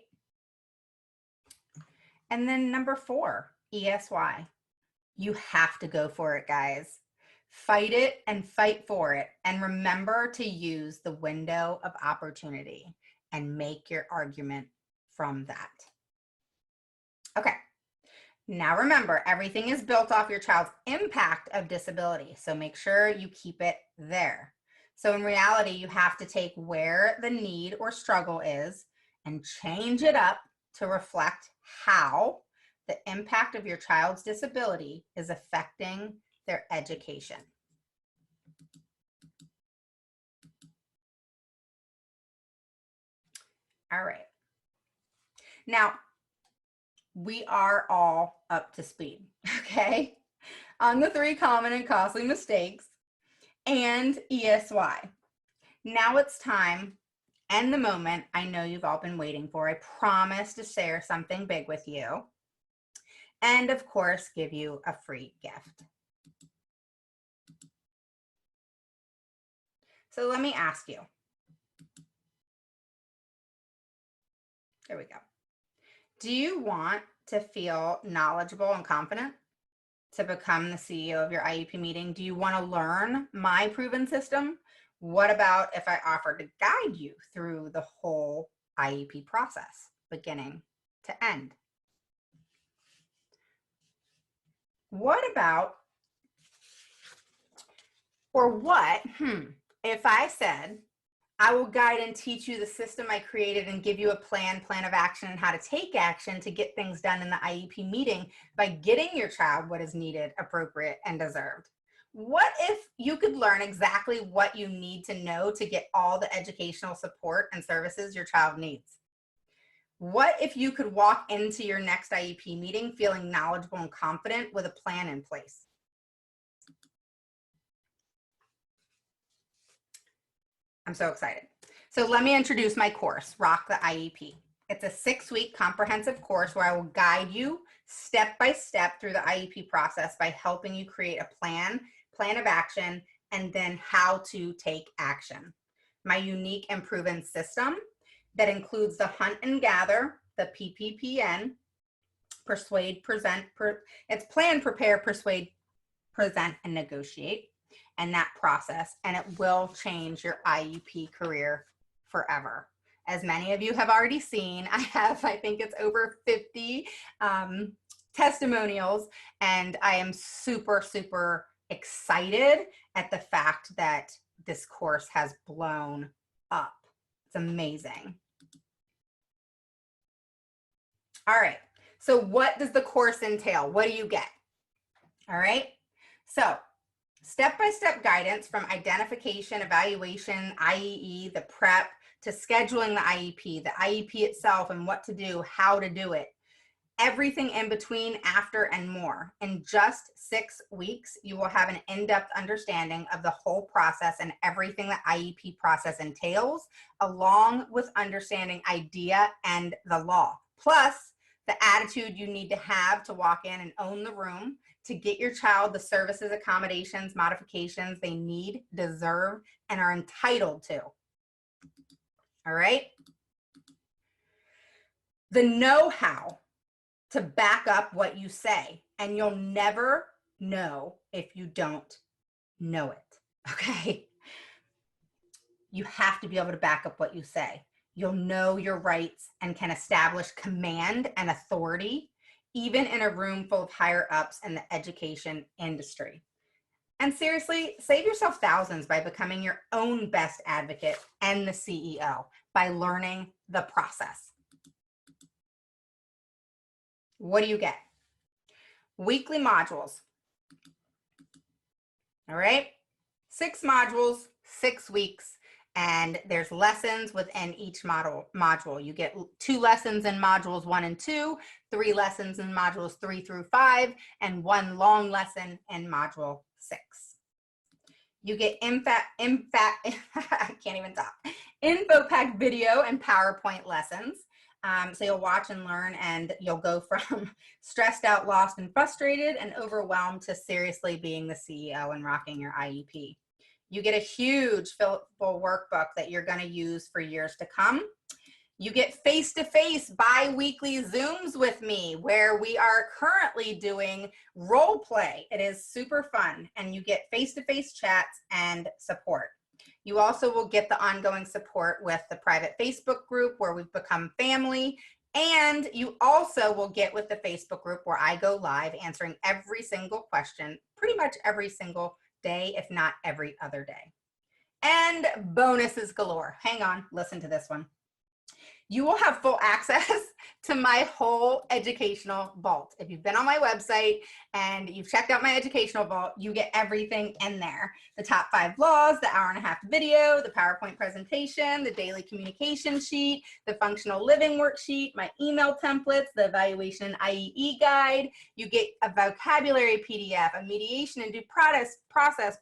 And then number 4, ESY. You have to go for it, guys. Fight it and fight for it. And remember to use the window of opportunity and make your argument from that. Okay. Now remember, everything is built off your child's impact of disability, so make sure you keep it there. So in reality, you have to take where the need or struggle is and change it up to reflect how the impact of your child's disability is affecting their education. All right. Now, we are all up to speed, okay, on the 3 common and costly mistakes and ESY. Now it's time and the moment I know you've all been waiting for. I promise to share something big with you and, of course, give you a free gift. So let me ask you. There we go. Do you want to feel knowledgeable and confident to become the CEO of your IEP meeting? Do you want to learn my proven system? What about if I offered to guide you through the whole IEP process, beginning to end? What about, or what, if I said, I will guide and teach you the system I created and give you a plan of action and how to take action to get things done in the IEP meeting by getting your child what is needed, appropriate, and deserved? What if you could learn exactly what you need to know to get all the educational support and services your child needs? What if you could walk into your next IEP meeting feeling knowledgeable and confident with a plan in place? I'm so excited. So let me introduce my course, Rock the IEP. It's a 6-week comprehensive course where I will guide you step by step through the IEP process by helping you create a plan of action, and then how to take action. My unique and proven system that includes the hunt and gather, the PPPN, persuade, present, it's plan, prepare, persuade, present, and negotiate, and that process, and it will change your IEP career forever. As many of you have already seen, I think it's over 50 testimonials, and I am super, super excited at the fact that this course has blown up. It's amazing. All right, so what does the course entail? What do you get? All right, so Step-by-step guidance from identification, evaluation, IEE, the prep, to scheduling the IEP itself and what to do, how to do it, everything in between, after, and more. In just 6 weeks, you will have an in-depth understanding of the whole process and everything that IEP process entails, along with understanding IDEA and the law, plus the attitude you need to have to walk in and own the room to get your child the services, accommodations, modifications they need, deserve, and are entitled to. All right? The know-how to back up what you say, and you'll never know if you don't know it, okay? You have to be able to back up what you say. You'll know your rights and can establish command and authority, even in a room full of higher ups in the education industry. And seriously, save yourself thousands by becoming your own best advocate and the CEO by learning the process. What do you get? Weekly modules. All right, 6 modules, 6 weeks, and there's lessons within each module. You get 2 lessons in modules 1 and 2, 3 lessons in modules 3 through 5, and 1 long lesson in module 6. You get I can't even talk, info-packed video and PowerPoint lessons. So you'll watch and learn, and you'll go from stressed out, lost, and frustrated and overwhelmed to seriously being the CEO and rocking your IEP. You get a huge full workbook that you're going to use for years to come. You get face-to-face bi-weekly Zooms with me, where we are currently doing role play. It is super fun, and you get face-to-face chats and support. You also will get the ongoing support with the private Facebook group where we've become family, and you also will get with the Facebook group where I go live answering every single question, pretty much every single day, if not every other day. And bonuses galore. Hang on, listen to this one. You will have full access to my whole educational vault. If you've been on my website and you've checked out my educational vault, you get everything in there. The top 5 laws, the 1.5-hour video, the PowerPoint presentation, the daily communication sheet, the functional living worksheet, my email templates, the evaluation IEE guide. You get a vocabulary PDF, a mediation and due process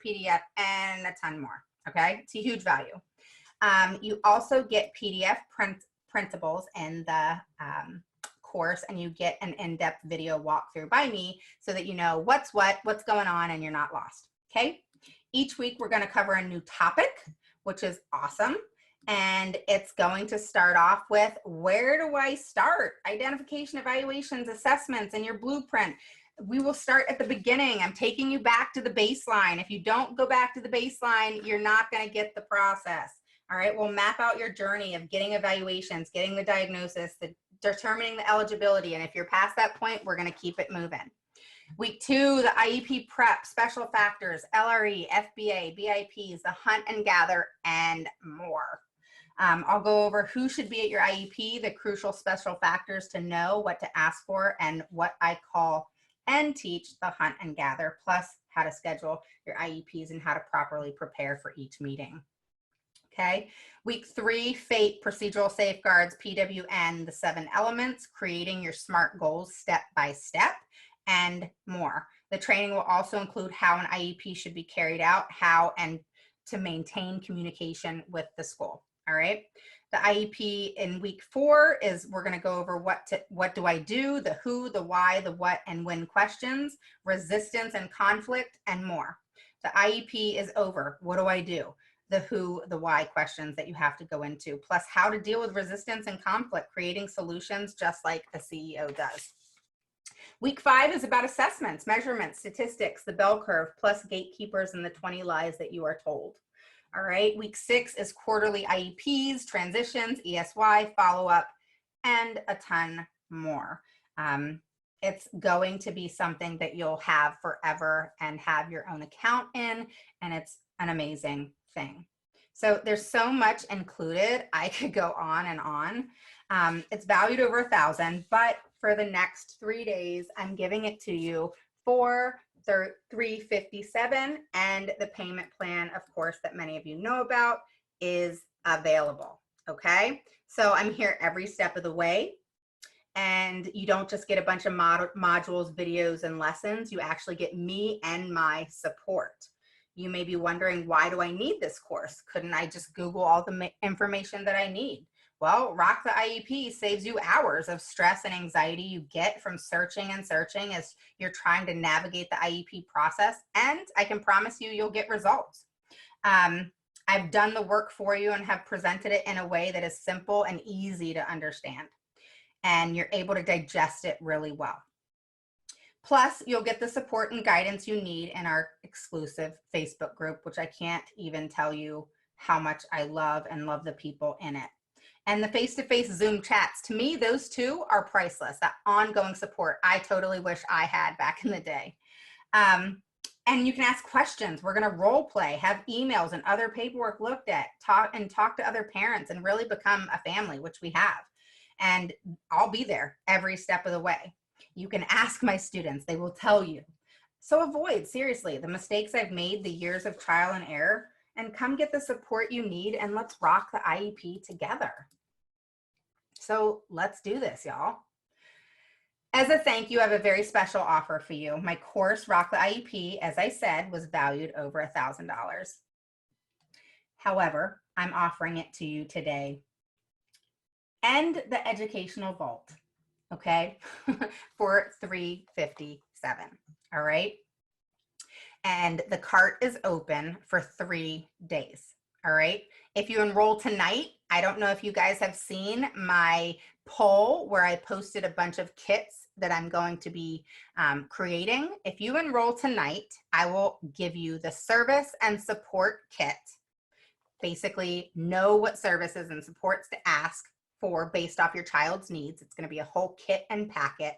PDF, and a ton more, okay? It's a huge value. You also get PDF principles in the course, and you get an in-depth video walkthrough by me so that you know what's going on, and you're not lost, okay? Each week we're going to cover a new topic, which is awesome, and it's going to start off with, where do I start? Identification, evaluations, assessments, and your blueprint. We will start at the beginning. I'm taking you back to the baseline. If you don't go back to the baseline, you're not going to get the process. All right, we'll map out your journey of getting evaluations, getting the diagnosis, determining the eligibility. And if you're past that point, we're going to keep it moving. Week 2, the IEP prep, special factors, LRE, FBA, BIPs, the hunt and gather, and more. I'll go over who should be at your IEP, the crucial special factors to know, what to ask for, and what I call and teach the hunt and gather, plus how to schedule your IEPs and how to properly prepare for each meeting. Okay, week 3, FATE, procedural safeguards, PWN, the 7 elements, creating your SMART goals step by step, and more. The training will also include how an IEP should be carried out, how and to maintain communication with the school. All right, the IEP in week 4 is, we're going to go over what do I do, the who, the why, the what, and when questions, resistance and conflict, and more. The IEP is over. What do I do? The who, the why questions that you have to go into, plus how to deal with resistance and conflict, creating solutions just like a CEO does. Week 5 is about assessments, measurements, statistics, the bell curve, plus gatekeepers and the 20 lies that you are told. All right, week 6 is quarterly IEPs, transitions, ESY, follow-up, and a ton more. It's going to be something that you'll have forever and have your own account in, and it's an amazing thing. So there's so much included. I could go on and on. It's valued over $1,000, but for the next 3 days, I'm giving it to you for $357, and the payment plan, of course, that many of you know about is available. Okay, so I'm here every step of the way, and you don't just get a bunch of modules, videos, and lessons. You actually get me and my support. You may be wondering, why do I need this course? Couldn't I just Google all the information that I need? Well, Rock the IEP saves you hours of stress and anxiety you get from searching and searching as you're trying to navigate the IEP process, and I can promise you, you'll get results. I've done the work for you and have presented it in a way that is simple and easy to understand, and you're able to digest it really well. Plus, you'll get the support and guidance you need in our exclusive Facebook group, which I can't even tell you how much I love and love the people in it. And the face-to-face Zoom chats, to me, those two are priceless. That ongoing support, I totally wish I had back in the day. And you can ask questions. We're gonna role play, have emails and other paperwork looked at, talk to other parents, and really become a family, which we have. And I'll be there every step of the way. You can ask my students, they will tell you. So avoid, seriously, the mistakes I've made, the years of trial and error, and come get the support you need, and let's rock the IEP together. So let's do this, y'all. As a thank you, I have a very special offer for you. My course, Rock the IEP, as I said, was valued over $1,000. However, I'm offering it to you today. And the educational vault, okay, for $357, all right? And the cart is open for 3 days, all right? If you enroll tonight, I don't know if you guys have seen my poll where I posted a bunch of kits that I'm going to be creating. If you enroll tonight, I will give you the service and support kit. Basically, know what services and supports to ask for based off your child's needs. It's going to be a whole kit and packet.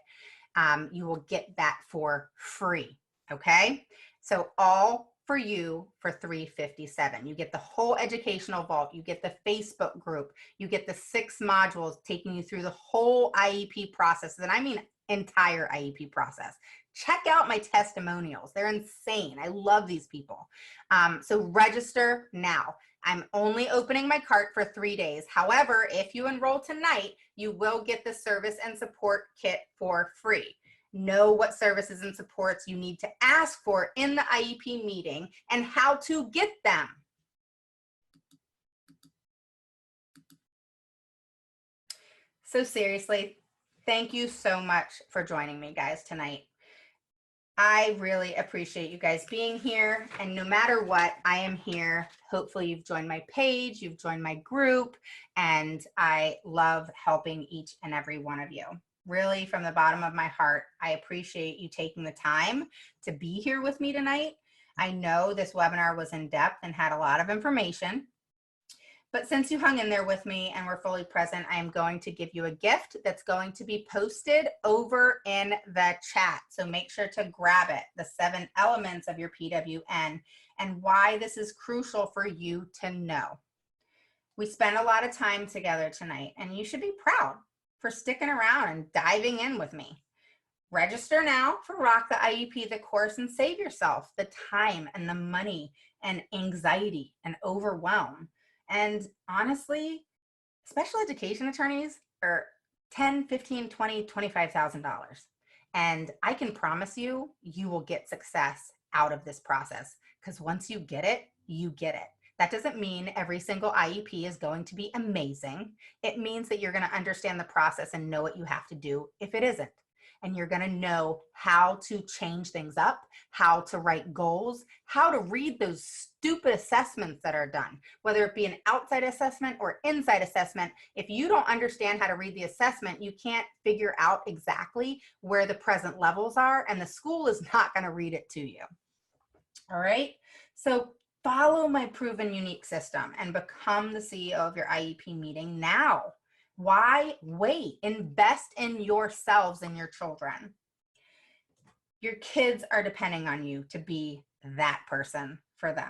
You will get that for free, okay? So all for you for $357. You get the whole educational vault, you get the Facebook group, you get the 6 modules taking you through the whole IEP process, and I mean entire IEP process. Check out my testimonials. They're insane. I love these people. So register now. I'm only opening my cart for 3 days. However, if you enroll tonight, you will get the service and support kit for free. Know what services and supports you need to ask for in the IEP meeting and how to get them. So seriously, thank you so much for joining me, guys, tonight. I really appreciate you guys being here, and no matter what, I am here. Hopefully you've joined my page, you've joined my group, and I love helping each and every one of you. Really, from the bottom of my heart, I appreciate you taking the time to be here with me tonight. I know this webinar was in depth and had a lot of information, but since you hung in there with me and were fully present, I am going to give you a gift that's going to be posted over in the chat. So make sure to grab it, the 7 elements of your PWN and why this is crucial for you to know. We spent a lot of time together tonight, and you should be proud for sticking around and diving in with me. Register now for Rock the IEP, the course, and save yourself the time and the money and anxiety and overwhelm. And honestly, special education attorneys are $10,000, $15,000, $20,000, $25,000. And I can promise you, you will get success out of this process, because once you get it, you get it. That doesn't mean every single IEP is going to be amazing. It means that you're going to understand the process and know what you have to do if it isn't. And you're going to know how to change things up, how to write goals, how to read those stupid assessments that are done, whether it be an outside assessment or inside assessment. If you don't understand how to read the assessment, you can't figure out exactly where the present levels are, and the school is not going to read it to you. All right. So follow my proven unique system and become the CEO of your IEP meeting now. Why wait? Invest in yourselves and your children. Your kids are depending on you to be that person for them.